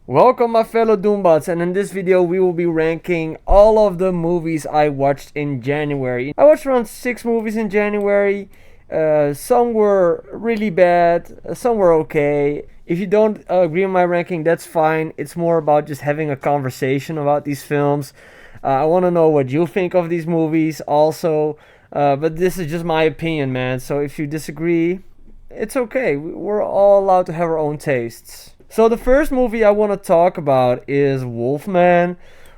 Welcome my fellow Doombots, and in this video we will be ranking all of the movies I watched in January. I watched around 6 movies in January. Some were really bad, some were okay. If you don't agree on my ranking, that's fine. It's more about just having a conversation about these films. I want to know what you think of these movies also, but this is just my opinion, man. So if you disagree, it's okay. We're all allowed to have our own tastes. So the first movie I want to talk about is Wolfman.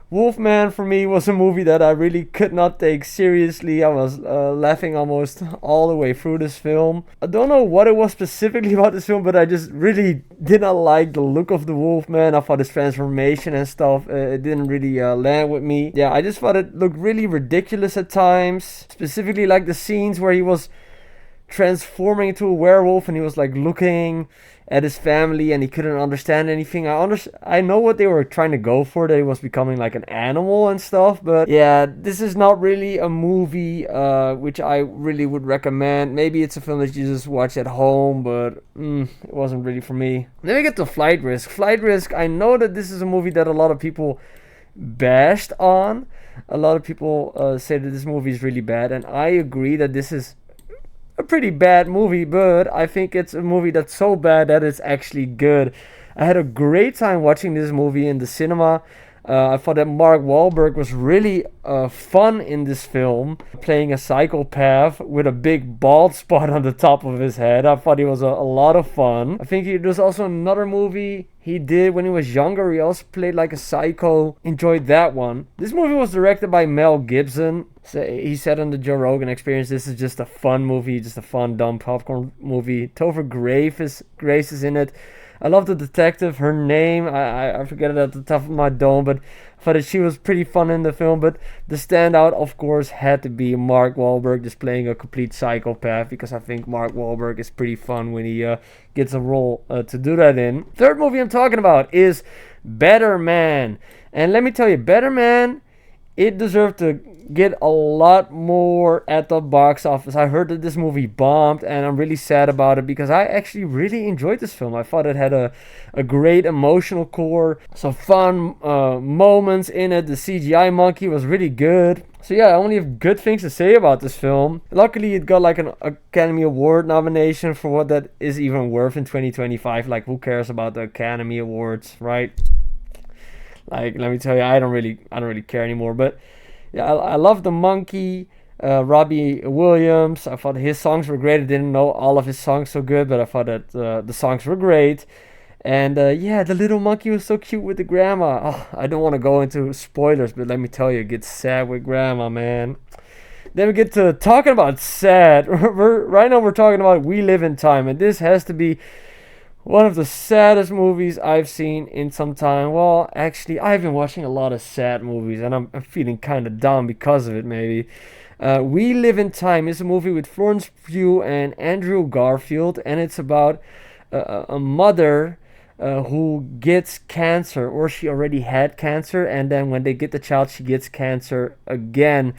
Wolfman for me was a movie that I really could not take seriously. I was laughing almost all the way through this film. I don't know what it was specifically about this film, but I just really did not like the look of the Wolfman. I thought his transformation and stuff, it didn't really land with me. Yeah, I just thought it looked really ridiculous at times. Specifically like the scenes where he was transforming into a werewolf and he was like looking at his family and he couldn't understand anything. I know what they were trying to go for, that he was becoming like an animal and stuff, but yeah, this is not really a movie which I really would recommend. Maybe it's a film that you just watch at home, but it wasn't really for me. Then we get to Flight Risk. Flight Risk, I know that this is a movie that a lot of people bashed on. A lot of people say that this movie is really bad, and I agree that this is a pretty bad movie, but I think it's a movie that's so bad that it's actually good. I had a great time watching this movie in the cinema. I thought that Mark Wahlberg was really fun in this film, playing a psychopath with a big bald spot on the top of his head. I thought he was a lot of fun. I think there's also another movie he did when he was younger. He also played like a psycho. Enjoyed that one. This movie was directed by Mel Gibson. So he said on the Joe Rogan Experience, this is just a fun movie, just a fun, dumb popcorn movie. Topher Grace is in it. I love the detective. Her name, I forget it at the top of my dome, but I thought that she was pretty fun in the film. But the standout, of course, had to be Mark Wahlberg just playing a complete psychopath, because I think Mark Wahlberg is pretty fun when he gets a role to do that in. Third movie I'm talking about is Better Man. And let me tell you, Better Man, it deserved to get a lot more at the box office. I heard that this movie bombed, and I'm really sad about it because I actually really enjoyed this film. I thought it had a great emotional core, some fun moments in it. The CGI monkey was really good. So yeah, I only have good things to say about this film. Luckily, it got like an Academy Award nomination, for what that is even worth in 2025. Like, who cares about the Academy Awards, right? Like, let me tell you, I don't really care anymore. But yeah, I love the monkey, Robbie Williams. I thought his songs were great. I didn't know all of his songs so good, but I thought that the songs were great. And yeah, the little monkey was so cute with the grandma. Oh, I don't want to go into spoilers, but let me tell you, it gets sad with grandma, man. Then we get to talking about sad. Right now we're talking about We Live in Time, and this has to be one of the saddest movies I've seen in some time. Well, actually, I've been watching a lot of sad movies, and I'm feeling kind of down because of it, maybe. We Live in Time is a movie with Florence Pugh and Andrew Garfield, and it's about a mother who gets cancer, or she already had cancer, and then when they get the child, she gets cancer again.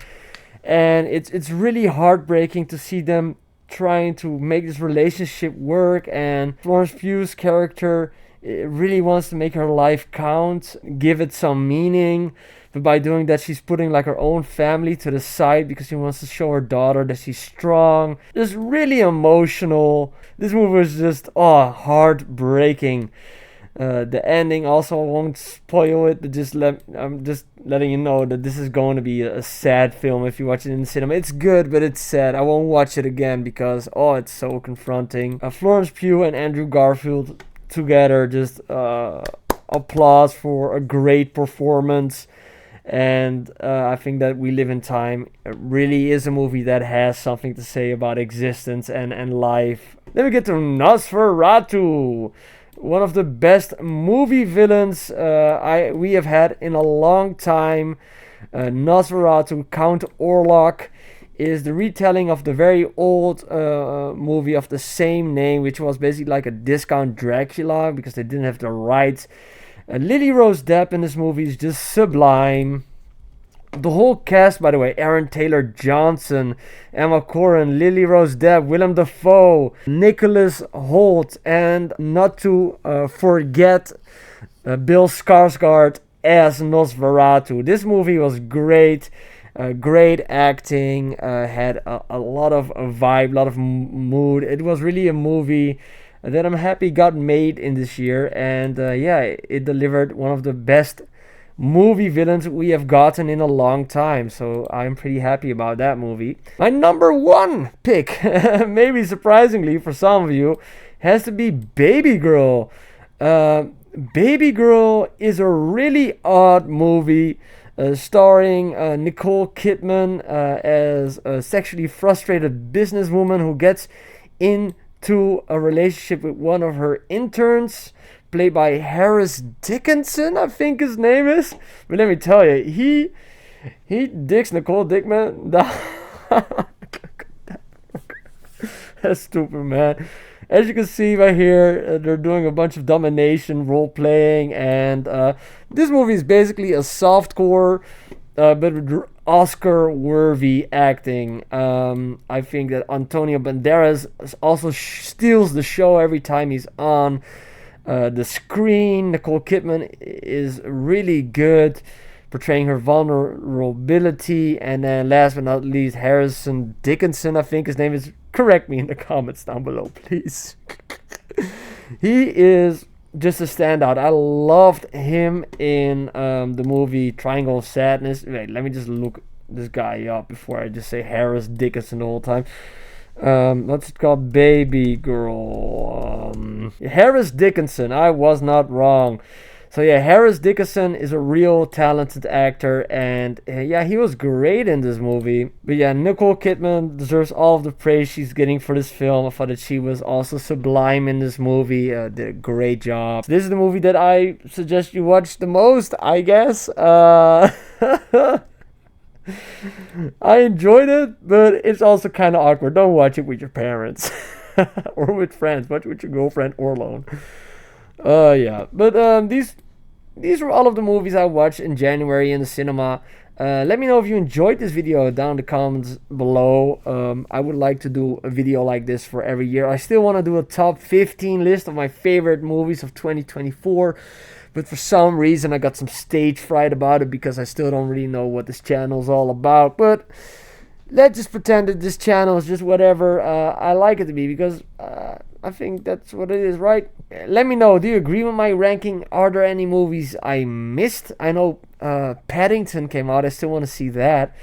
And it's really heartbreaking to see them trying to make this relationship work, and Florence Pugh's character really wants to make her life count, give it some meaning, but by doing that she's putting like her own family to the side because she wants to show her daughter that she's strong. It's really emotional. This movie was just heartbreaking. The ending also, I won't spoil it, but I'm just letting you know that this is going to be a sad film if you watch it in the cinema. It's good, but it's sad. I won't watch it again because it's so confronting. Florence Pugh and Andrew Garfield together, just applause for a great performance. And I think that We Live in Time really is a movie that has something to say about existence and life. Then we get to Nosferatu, one of the best movie villains we have had in a long time. Nosferatu, Count Orlok, is the retelling of the very old movie of the same name, which was basically like a discount Dracula because they didn't have the rights. Lily Rose Depp in this movie is just sublime. The whole cast, by the way: Aaron Taylor Johnson, Emma Corrin, Lily Rose Depp, Willem Dafoe, Nicholas Hoult, and not to forget Bill Skarsgård as Nosferatu. This movie was great. Great acting, had a lot of vibe, a lot of mood. It was really a movie that I'm happy got made in this year, and yeah, it delivered one of the best movie villains we have gotten in a long time. So I'm pretty happy about that movie. My number one pick, maybe surprisingly for some of you, has to be Baby Girl. Baby Girl is a really odd movie. Starring Nicole Kidman as a sexually frustrated businesswoman who gets into a relationship with one of her interns, played by Harris Dickinson, I think his name is. But let me tell you, he dicks Nicole Dickman. That's stupid, man. As you can see right here, they're doing a bunch of domination role playing, and this movie is basically a softcore, but with Oscar worthy acting. I think that Antonio Banderas also steals the show every time he's on the screen. Nicole Kidman is really good, portraying her vulnerability. And then last but not least, Harrison Dickinson, I think his name is. Correct me in the comments down below, please. He is just a standout. I loved him in the movie Triangle of Sadness. Wait, let me just look this guy up before I just say Harris Dickinson the whole time. What's it called? Baby Girl. Harris Dickinson. I was not wrong. So yeah, Harris Dickinson is a real talented actor, and yeah, he was great in this movie. But yeah, Nicole Kidman deserves all of the praise she's getting for this film. I thought that she was also sublime in this movie. Did a great job. So this is the movie that I suggest you watch the most, I guess. I enjoyed it, but it's also kind of awkward. Don't watch it with your parents or with friends. Watch it with your girlfriend or alone. Yeah, but these were all of the movies I watched in January in the cinema. Let me know if you enjoyed this video down in the comments below. I would like to do a video like this for every year. I still want to do a top 15 list of my favorite movies of 2024. But for some reason I got some stage fright about it because I still don't really know what this channel is all about. But let's just pretend that this channel is just whatever I like it to be, because I think that's what it is, right? Let me know, do you agree with my ranking? Are there any movies I missed? I know Paddington came out, I still want to see that.